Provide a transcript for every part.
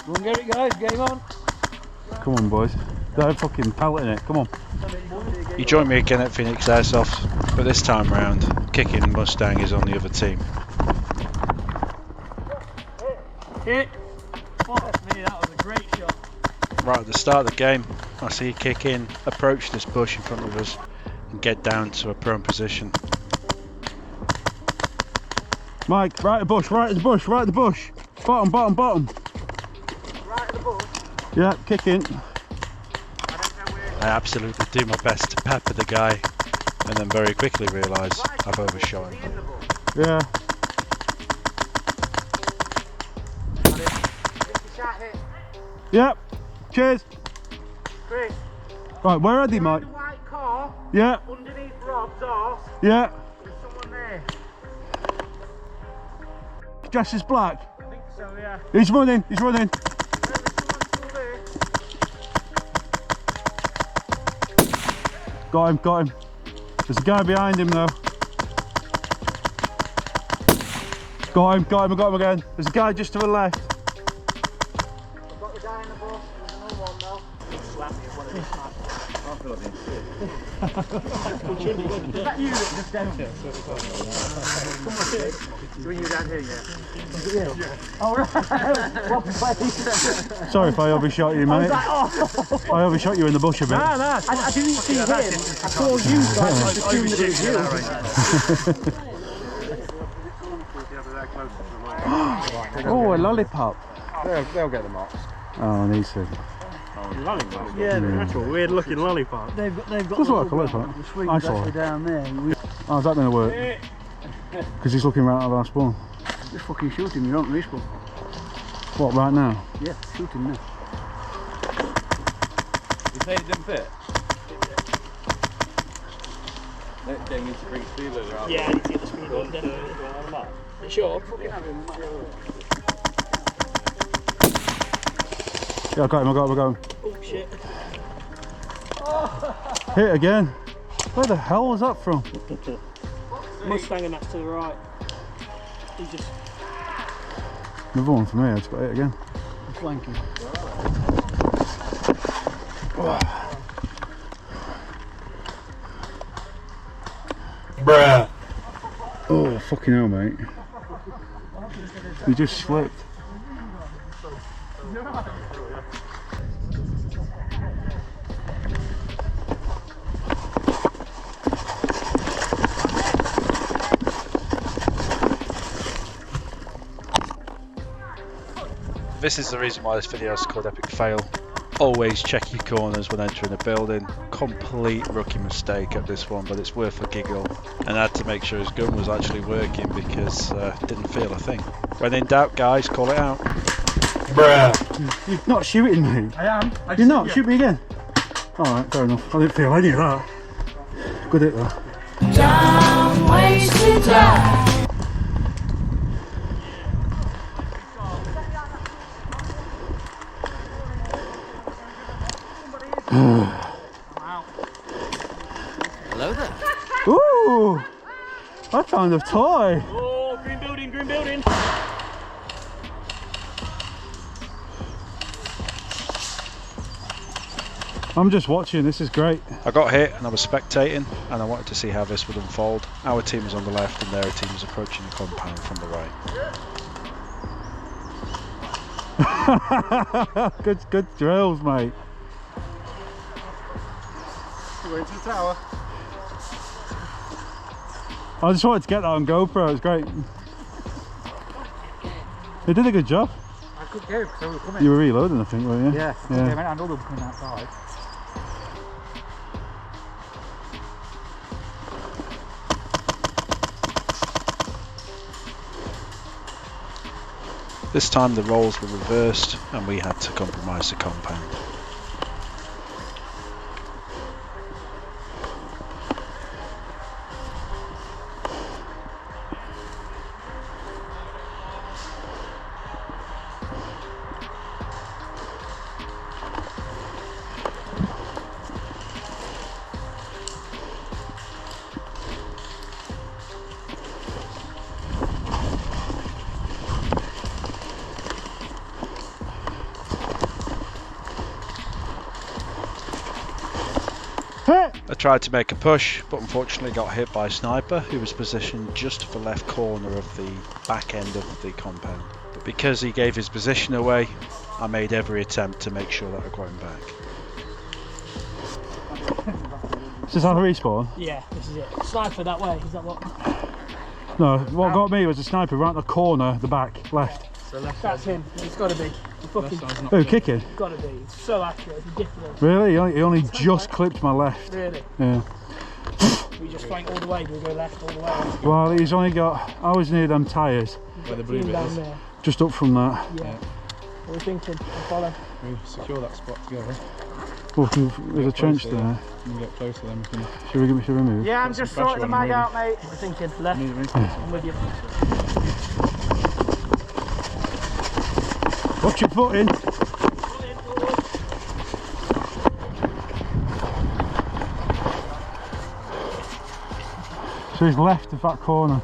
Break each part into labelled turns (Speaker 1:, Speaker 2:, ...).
Speaker 1: Go on, get it, guys. Game on.
Speaker 2: Come on, boys. They're fucking pelleting it. Come on.
Speaker 3: You join me again at Phoenix Airsoft, but this time round, Kicking Mustang is on the other team.
Speaker 1: Hit. Fuck me, that was a great shot.
Speaker 3: Right at the start of the game, I see Kicking approach this bush in front of us and get down to a prone position.
Speaker 2: Mike, right at the bush, right at the bush, right at the bush. Bottom, bottom, bottom.
Speaker 1: Right at the bush.
Speaker 2: Yeah, kicking.
Speaker 3: I absolutely do my best to pepper the guy and then very quickly realise I've overshot him.
Speaker 2: Yeah. Yep. Cheers.
Speaker 1: Chris.
Speaker 2: Right, where are they, Mike?
Speaker 1: The white car.
Speaker 2: Yeah.
Speaker 1: Underneath Rob's horse.
Speaker 2: Yeah.
Speaker 1: There's someone there.
Speaker 2: Dress is black.
Speaker 1: I think so, yeah.
Speaker 2: He's running. He's running. Got him. Got him. There's a guy behind him though. Got him. Got him. I got him again. There's a guy just to the left.
Speaker 1: I've got the guy in the bush. There's another one though. Slap me at one of these snaps. I feel like being sick. Is that you that just down here? Come on, so when you were down here, yeah? Yeah. Oh, right. What place?
Speaker 2: Sorry if I overshot you, mate. I overshot you in the bush a bit.
Speaker 1: Nah. I didn't see him. I saw you, so I just assumed that it was you.
Speaker 2: Oh, a lollipop.
Speaker 4: They'll get the marks.
Speaker 2: Oh, I need to.
Speaker 4: Yeah, the actual weird looking lollipop.
Speaker 1: They've got
Speaker 2: Looks like a lollipop.
Speaker 1: the swing's
Speaker 2: I saw
Speaker 1: actually
Speaker 2: it.
Speaker 1: down there.
Speaker 2: How's that going to work? Because he's looking right at our spawn.
Speaker 1: Just fucking shoot him, you don't respawn.
Speaker 2: What, right now?
Speaker 1: Yeah, shoot him now.
Speaker 4: You say it didn't fit? They need to bring speed limiter out.
Speaker 1: Yeah, I need to get the speed on, definitely. Sure.
Speaker 2: Yeah, I got him.
Speaker 1: Oh shit.
Speaker 2: Hit again. Where the hell was that from?
Speaker 1: Mustang and that's to the right. He's just
Speaker 2: Another one for me. I just got hit again.
Speaker 1: flanking.
Speaker 2: Bruh. Oh, fucking hell, mate. You just slipped.
Speaker 3: This is the reason why this video is called Epic Fail. Always check your corners when entering a building. Complete rookie mistake at this one, but it's worth a giggle. And I had to make sure his gun was actually working because it didn't feel a thing. When in doubt, guys, call it out.
Speaker 2: Bruh. You're not shooting me.
Speaker 1: I am.
Speaker 2: You're not? Shoot me again. Alright, fair enough. I didn't feel any of that. Good hit though.
Speaker 5: Dumb ways to die.
Speaker 1: Hello there.
Speaker 2: Ooh! I found a toy.
Speaker 1: Oh, green building, green building.
Speaker 2: I'm just watching, this is great.
Speaker 3: I got hit and I was spectating and I wanted to see how this would unfold. Our team was on the left and their team was approaching the compound from the right.
Speaker 2: Good drills, mate.
Speaker 4: Going to the tower.
Speaker 2: I just wanted to get that on GoPro, it was great. They did a good job.
Speaker 1: I could go because I was coming.
Speaker 2: You were reloading, I think, weren't you?
Speaker 1: Yeah, I know them coming outside.
Speaker 3: This time the roles were reversed and we had to compromise the compound. I tried to make a push, but unfortunately got hit by a sniper who was positioned just to the left corner of the back end of the compound. But because he gave his position away, I made every attempt to make sure that I got him back.
Speaker 2: Is this how the respawn?
Speaker 1: Yeah, this is it. Sniper that way, is that what?
Speaker 2: No, what got me was a sniper right in the corner, the back, left.
Speaker 4: So left
Speaker 1: That's him. It's got to be. Fucking
Speaker 2: Oh, kicking?
Speaker 1: got to be. It's so accurate. It's ridiculous.
Speaker 2: Really? He only just clipped my left.
Speaker 1: Really.
Speaker 2: Yeah.
Speaker 1: We just flank all the way. Do we go left all the way?
Speaker 2: Well, he's only got. I was near them tyres,
Speaker 4: where the blue bit
Speaker 1: down
Speaker 4: is.
Speaker 1: there.
Speaker 2: just up from that.
Speaker 1: Yeah. What are we thinking? We'll follow.
Speaker 4: We secure that spot together.
Speaker 2: Oh, there's a trench there.
Speaker 4: We can get closer, then we can.
Speaker 2: Should we move?
Speaker 1: Yeah, I'm just sorting the mag out, mate. We're thinking left. I'm with you.
Speaker 2: Watch your foot in. So he's left of that corner.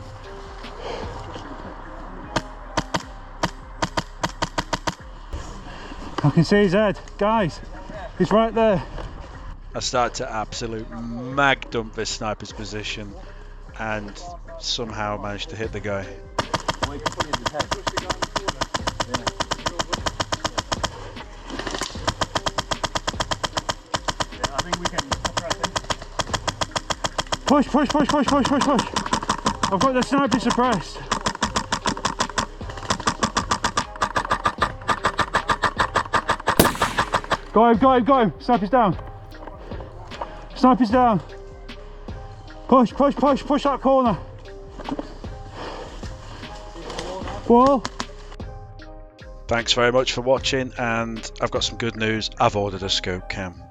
Speaker 2: I can see his head. Guys, he's right there.
Speaker 3: I started to absolute mag dump this sniper's position and somehow managed to hit the guy.
Speaker 2: Push, push, push, push, push, push, push. I've got the sniper suppressed. Go him, go him, go him. Sniper's down. Sniper's down. Push, push, push, push that corner. Wall.
Speaker 3: Thanks very much for watching, and I've got some good news. I've ordered a Scopecam.